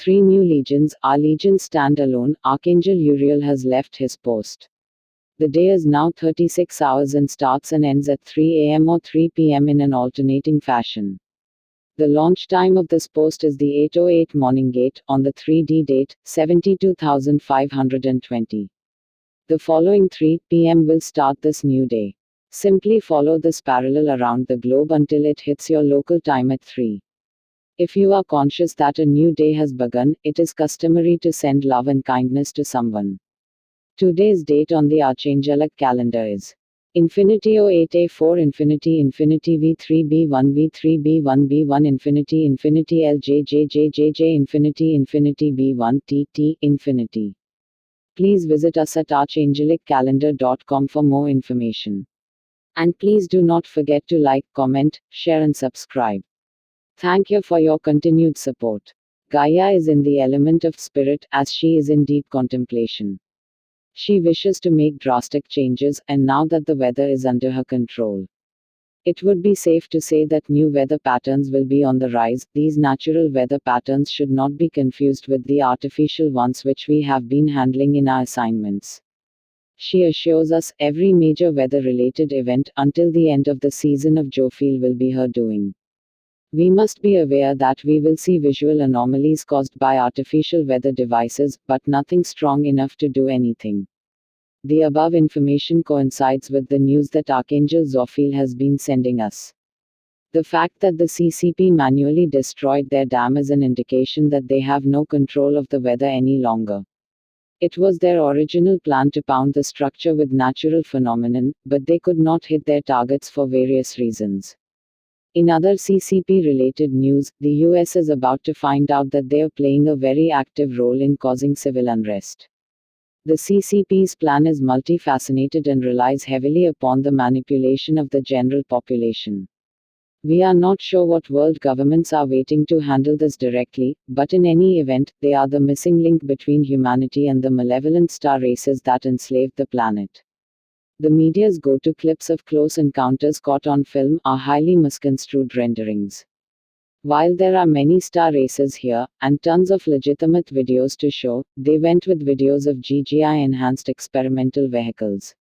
3 new legions. Our legions stand alone. Archangel Uriel has left his post. The day is now 36 hours and starts and ends at 3 a.m. or 3 p.m. in an alternating fashion. The launch time of this post is the 8:08 morning gate, on the 3D date, 72,520. The following 3 p.m. will start this new day. Simply follow this parallel around the globe until it hits your local time at 3. If you are conscious that a new day has begun, it is customary to send love and kindness to someone. Today's date on the Archangelic calendar is Infinity O8A4 Infinity Infinity V3B1 V3B1B1 Infinity Infinity LJJJJJ Infinity Infinity B1 TT Infinity. Please visit us at archangeliccalendar.com for more information. And please do not forget to like, comment, share and subscribe. Thank you for your continued support. Gaia is in the element of spirit, as she is in deep contemplation. She wishes to make drastic changes, and now that the weather is under her control, it would be safe to say that new weather patterns will be on the rise. These natural weather patterns should not be confused with the artificial ones which we have been handling in our assignments. She assures us every major weather-related event until the end of the season of Jofeel will be her doing. We must be aware that we will see visual anomalies caused by artificial weather devices, but nothing strong enough to do anything. The above information coincides with the news that Archangel Jofeel has been sending us. The fact that the CCP manually destroyed their dam is an indication that they have no control of the weather any longer. It was their original plan to pound the structure with natural phenomenon, but they could not hit their targets for various reasons. In other CCP-related news, the US is about to find out that they are playing a very active role in causing civil unrest. The CCP's plan is multifaceted and relies heavily upon the manipulation of the general population. We are not sure what world governments are waiting to handle this directly, but in any event, they are the missing link between humanity and the malevolent star races that enslaved the planet. The media's go-to clips of close encounters caught on film are highly misconstrued renderings. While there are many star races here, and tons of legitimate videos to show, they went with videos of GGI-enhanced experimental vehicles.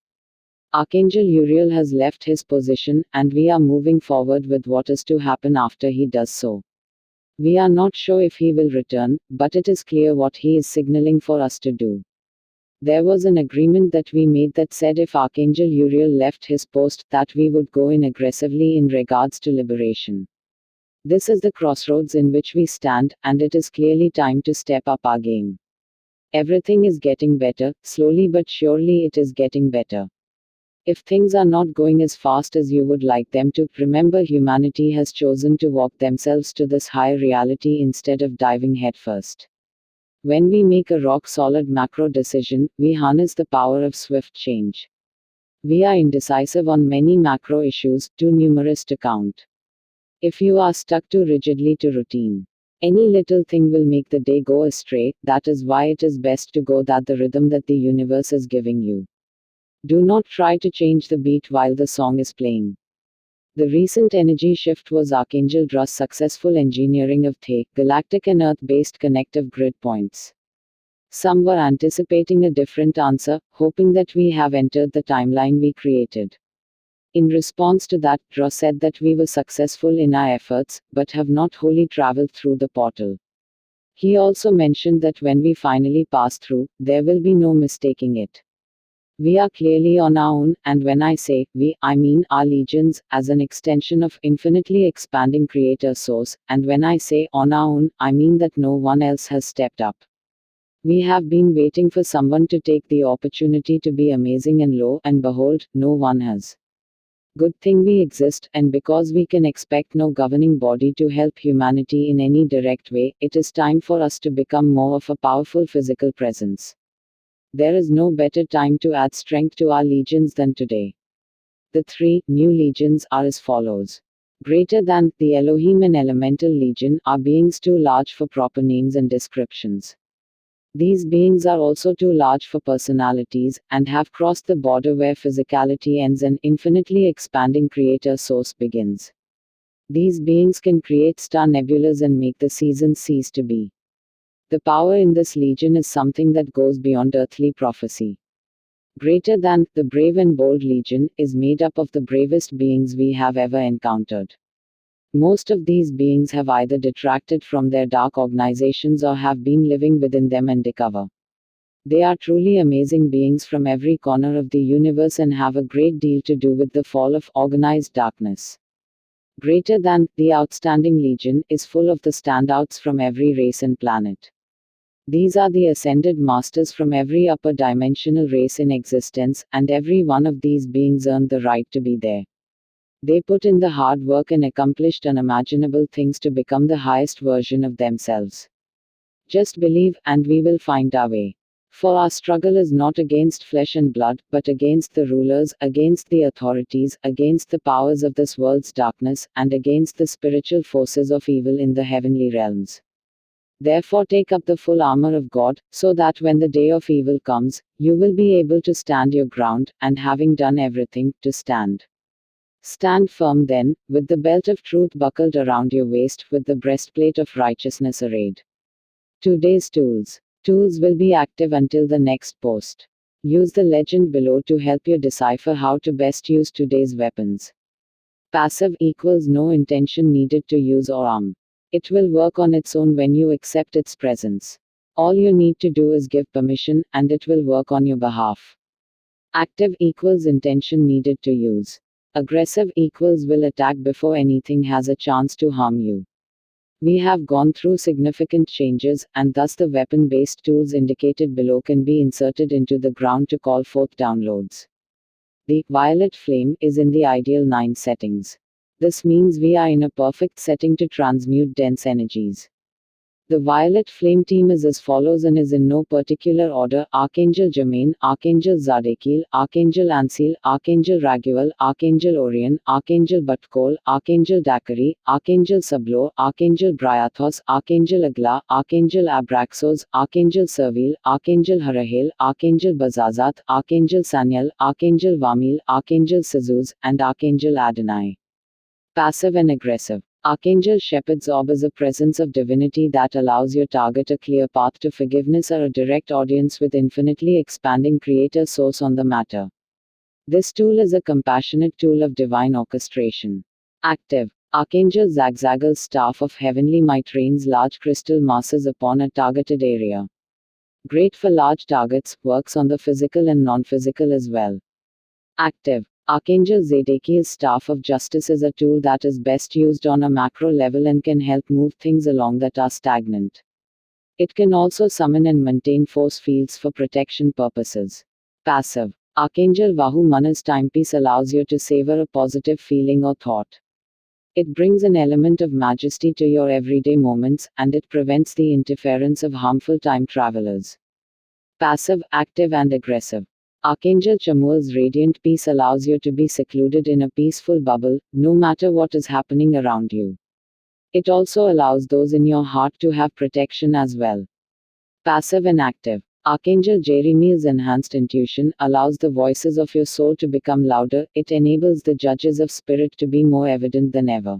Archangel Uriel has left his position, and we are moving forward with what is to happen after he does so. We are not sure if he will return, but it is clear what he is signaling for us to do. There was an agreement that we made that said if Archangel Uriel left his post, that we would go in aggressively in regards to liberation. This is the crossroads in which we stand, and it is clearly time to step up our game. Everything is getting better, slowly but surely it is getting better. If things are not going as fast as you would like them to, remember humanity has chosen to walk themselves to this higher reality instead of diving headfirst. When we make a rock-solid macro decision, we harness the power of swift change. We are indecisive on many macro issues, too numerous to count. If you are stuck too rigidly to routine, any little thing will make the day go astray. That is why it is best to go that the rhythm that the universe is giving you. Do not try to change the beat while the song is playing. The recent energy shift was Archangel Dru's successful engineering of the galactic and Earth-based connective grid points. Some were anticipating a different answer, hoping that we have entered the timeline we created. In response to that, Dru said that we were successful in our efforts, but have not wholly traveled through the portal. He also mentioned that when we finally pass through, there will be no mistaking it. We are clearly on our own, and when I say we, I mean our legions, as an extension of infinitely expanding Creator Source, and when I say on our own, I mean that no one else has stepped up. We have been waiting for someone to take the opportunity to be amazing and lo and behold, no one has. Good thing we exist, and because we can expect no governing body to help humanity in any direct way, it is time for us to become more of a powerful physical presence. There is no better time to add strength to our legions than today. The 3 new legions are as follows. Greater than, the Elohim and Elemental Legion, are beings too large for proper names and descriptions. These beings are also too large for personalities, and have crossed the border where physicality ends and infinitely expanding Creator Source begins. These beings can create star nebulas and make the seasons cease to be. The power in this legion is something that goes beyond earthly prophecy. Greater than, the brave and bold legion, is made up of the bravest beings we have ever encountered. Most of these beings have either detracted from their dark organizations or have been living within them undercover. They are truly amazing beings from every corner of the universe and have a great deal to do with the fall of organized darkness. Greater than, the outstanding legion, is full of the standouts from every race and planet. These are the ascended masters from every upper dimensional race in existence, and every one of these beings earned the right to be there. They put in the hard work and accomplished unimaginable things to become the highest version of themselves. Just believe, and we will find our way. For our struggle is not against flesh and blood, but against the rulers, against the authorities, against the powers of this world's darkness, and against the spiritual forces of evil in the heavenly realms. Therefore take up the full armor of God, so that when the day of evil comes, you will be able to stand your ground, and having done everything, to stand. Stand firm then, with the belt of truth buckled around your waist, with the breastplate of righteousness arrayed. Today's tools. Tools will be active until the next post. Use the legend below to help you decipher how to best use today's weapons. Passive equals no intention needed to use or arm. It will work on its own when you accept its presence. All you need to do is give permission, and it will work on your behalf. Active equals intention needed to use. Aggressive equals will attack before anything has a chance to harm you. We have gone through significant changes, and thus the weapon-based tools indicated below can be inserted into the ground to call forth downloads. The violet flame is in the ideal 9 settings. This means we are in a perfect setting to transmute dense energies. The violet flame team is as follows and is in no particular order: Archangel Jermaine, Archangel Zadkiel, Archangel Ansil, Archangel Raguel, Archangel Orion, Archangel Batkol, Archangel Dakari, Archangel Sablo, Archangel Bryathos, Archangel Agla, Archangel Abraxos, Archangel Servil, Archangel Harahel, Archangel Bazazat, Archangel Sanyal, Archangel Vamil, Archangel Sazuz, and Archangel Adonai. Passive and aggressive. Archangel Shepherd's Orb is a presence of divinity that allows your target a clear path to forgiveness or a direct audience with infinitely expanding creator source on the matter. This tool is a compassionate tool of divine orchestration. Active. Archangel Zagzagal's staff of heavenly might rains large crystal masses upon a targeted area. Great for large targets, works on the physical and non-physical as well. Active. Archangel Zadkiel's staff of justice is a tool that is best used on a macro level and can help move things along that are stagnant. It can also summon and maintain force fields for protection purposes. Passive. Archangel Vahumana's timepiece allows you to savor a positive feeling or thought. It brings an element of majesty to your everyday moments, and it prevents the interference of harmful time travelers. Passive, active, and aggressive. Archangel Chamuel's radiant peace allows you to be secluded in a peaceful bubble, no matter what is happening around you. It also allows those in your heart to have protection as well. Passive and active. Archangel Jeremiah's enhanced intuition allows the voices of your soul to become louder. It enables the judges of spirit to be more evident than ever.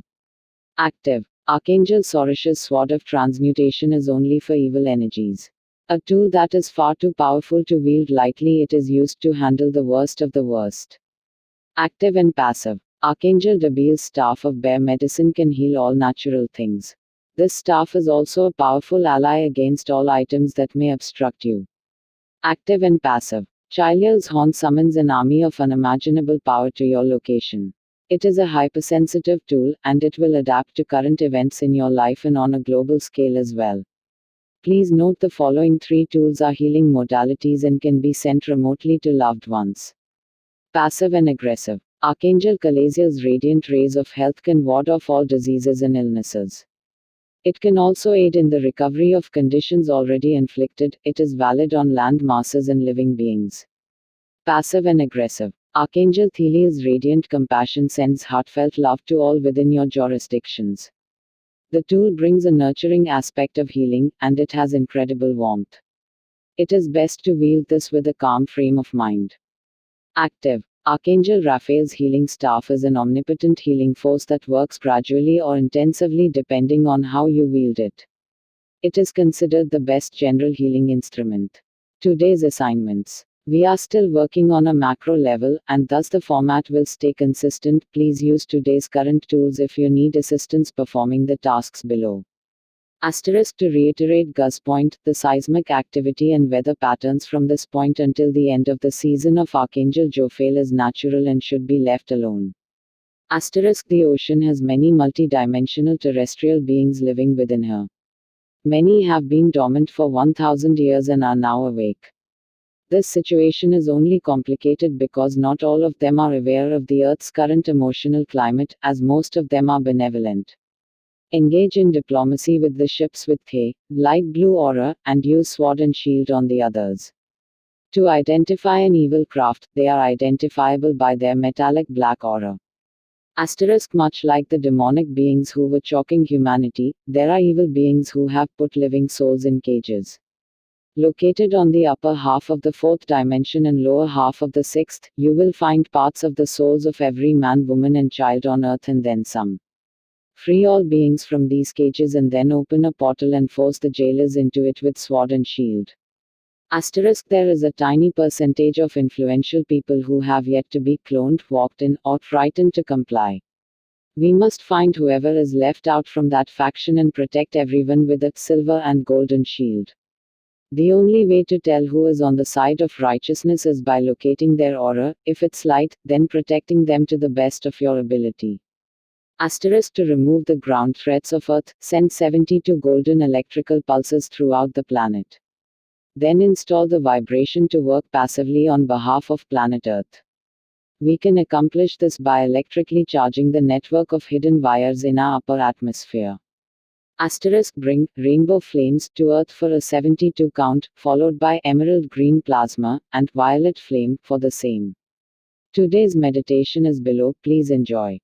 Active. Archangel Sorash's sword of transmutation is only for evil energies. A tool that is far too powerful to wield lightly. It is used to handle the worst of the worst. Active and passive. Archangel Dabiel's staff of bear medicine can heal all natural things. This staff is also a powerful ally against all items that may obstruct you. Active and passive. Chiliel's horn summons an army of unimaginable power to your location. It is a hypersensitive tool, and it will adapt to current events in your life and on a global scale as well. Please note the following 3 tools are healing modalities and can be sent remotely to loved ones. Passive and aggressive. Archangel Kalaziel's radiant rays of health can ward off all diseases and illnesses. It can also aid in the recovery of conditions already inflicted. It is valid on land masses and living beings. Passive and aggressive. Archangel Theliel's radiant compassion sends heartfelt love to all within your jurisdictions. The tool brings a nurturing aspect of healing, and it has incredible warmth. It is best to wield this with a calm frame of mind. Active. Archangel Raphael's healing staff is an omnipotent healing force that works gradually or intensively depending on how you wield it. It is considered the best general healing instrument. Today's assignments. We are still working on a macro level, and thus the format will stay consistent. Please use today's current tools if you need assistance performing the tasks below. Asterisk to reiterate Gus point, the seismic activity and weather patterns from this point until the end of the season of Archangel Uriel is natural and should be left alone. Asterisk the ocean has many multi-dimensional terrestrial beings living within her. Many have been dormant for 1000 years and are now awake. This situation is only complicated because not all of them are aware of the Earth's current emotional climate, as most of them are benevolent. Engage in diplomacy with the ships with K, light blue aura, and use sword and shield on the others. To identify an evil craft, they are identifiable by their metallic black aura. Asterisk much like the demonic beings who were choking humanity, there are evil beings who have put living souls in cages. Located on the upper half of the fourth dimension and lower half of the sixth, you will find parts of the souls of every man, woman, and child on earth and then some. Free all beings from these cages and then open a portal and force the jailers into it with sword and shield. Asterisk there is a tiny percentage of influential people who have yet to be cloned, walked in, or frightened to comply. We must find whoever is left out from that faction and protect everyone with a silver and golden shield. The only way to tell who is on the side of righteousness is by locating their aura. If it's light, then protecting them to the best of your ability. Asterisk to remove the ground threats of Earth, send 72 golden electrical pulses throughout the planet. Then install the vibration to work passively on behalf of planet Earth. We can accomplish this by electrically charging the network of hidden wires in our upper atmosphere. Asterisk bring rainbow flames to Earth for a 72 count, followed by emerald green plasma, and violet flame for the same. Today's meditation is below, please enjoy.